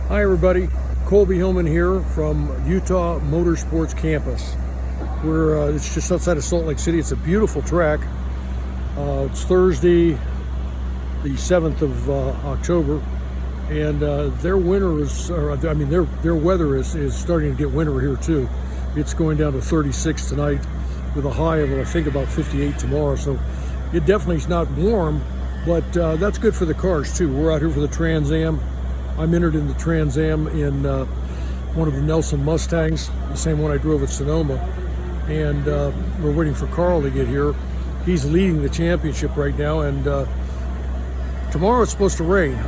Hi everybody, Colby Hillman here from Utah Motorsports Campus. It's just outside of Salt Lake City. It's a beautiful track. It's Thursday, the 7th of October, and their weather is starting to get winter here too. It's going down to 36 tonight with a high of, I think, about 58 tomorrow. So it definitely is not warm, but that's good for the cars too. We're out here for the Trans Am. I'm entered in the Trans Am in one of the Nelson Mustangs, the same one I drove at Sonoma. And we're waiting for Carl to get here. He's leading the championship right now, and tomorrow it's supposed to rain.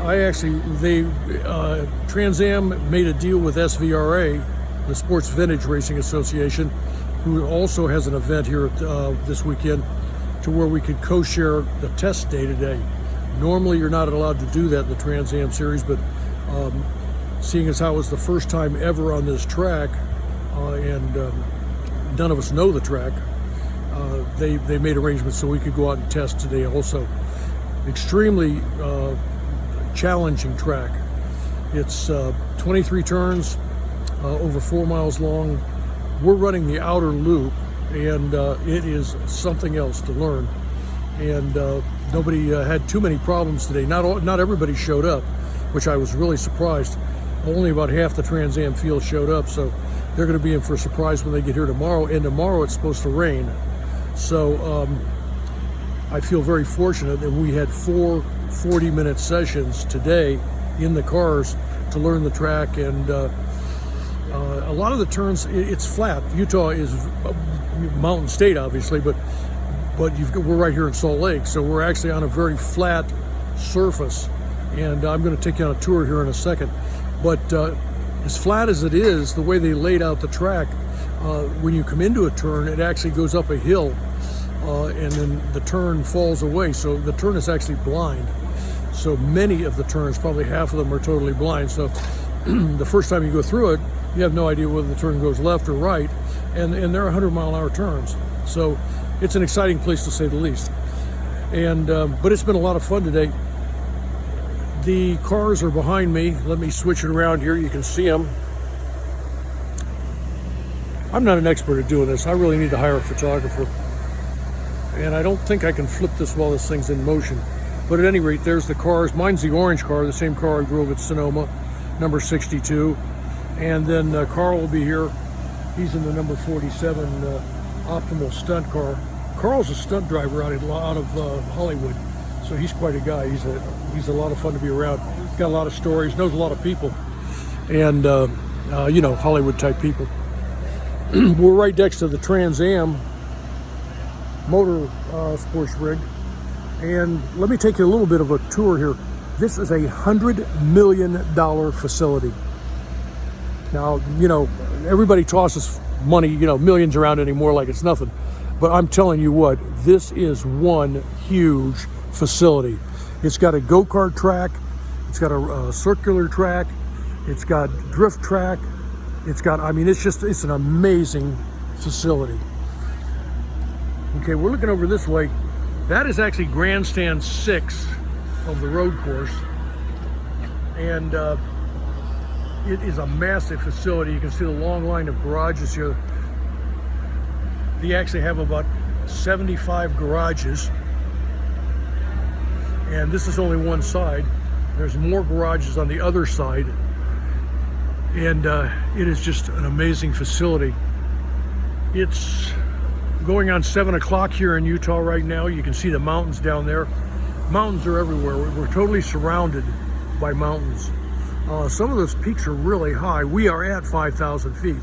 Trans Am made a deal with SVRA, the Sports Vintage Racing Association, who also has an event here this weekend, to where we could co-share the test day today. Normally you're not allowed to do that in the Trans Am series, but seeing as how it's the first time ever on this track, and none of us know the track, they made arrangements so we could go out and test today also. Extremely challenging track. It's 23 turns, over 4 miles long. We're running the outer loop, and it is something else to learn. And nobody had too many problems today. Not everybody showed up, which I was really surprised. Only about half the Trans Am field showed up, so they're going to be in for a surprise when they get here tomorrow. And tomorrow it's supposed to rain. So I feel very fortunate that we had 4 40-minute sessions today in the cars to learn the track. And a lot of the turns, it's flat. Utah is a mountain state, obviously, but we're right here in Salt Lake, so we're actually on a very flat surface. And I'm going to take you on a tour here in a second. But as flat as it is, the way they laid out the track, when you come into a turn, it actually goes up a hill, and then the turn falls away. So the turn is actually blind. So many of the turns, probably half of them, are totally blind. So the first time you go through it, you have no idea whether the turn goes left or right. And they're 100-mile-an-hour turns. So it's an exciting place, to say the least. And but it's been a lot of fun today. The cars are behind me. Let me switch it around here. You can see them. I'm not an expert at doing this. I really need to hire a photographer. And I don't think I can flip this while this thing's in motion. But at any rate, there's the cars. Mine's the orange car, the same car I drove at Sonoma, number 62. And then Carl will be here. He's in the number 47 Optimal stunt car. Carl's a stunt driver out of Hollywood. So he's quite a guy. He's a lot of fun to be around. Got a lot of stories, knows a lot of people, and Hollywood type people. We're right next to the Trans Am motor sports rig, and let me take you a little bit of a tour here. This is a $100 million facility. Now, everybody tosses money, millions around anymore like it's nothing, but I'm telling you what, this is one huge facility. It's got a go-kart track, it's got a circular track, it's got drift track, it's an amazing facility. Okay, we're looking over this way. That is actually grandstand 6 of the road course, and it is a massive facility. You can see the long line of garages here. They actually have about 75 garages. And this is only one side. There's more garages on the other side. And it is just an amazing facility. It's going on 7 o'clock here in Utah right now. You can see the mountains down there. Mountains are everywhere. We're totally surrounded by mountains. Some of those peaks are really high. We are at 5,000 feet.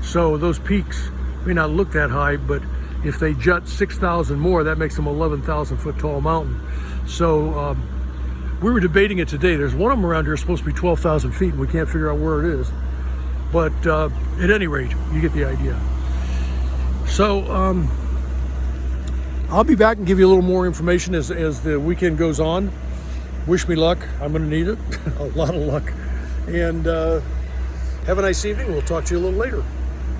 So those peaks may not look that high, but if they jut 6,000 more, that makes them 11,000 foot tall mountain. So we were debating it today. There's one of them around here supposed to be 12,000 feet, and we can't figure out where it is. But at any rate, you get the idea. So I'll be back and give you a little more information as the weekend goes on. Wish me luck. I'm going to need it. A lot of luck. And have a nice evening. We'll talk to you a little later.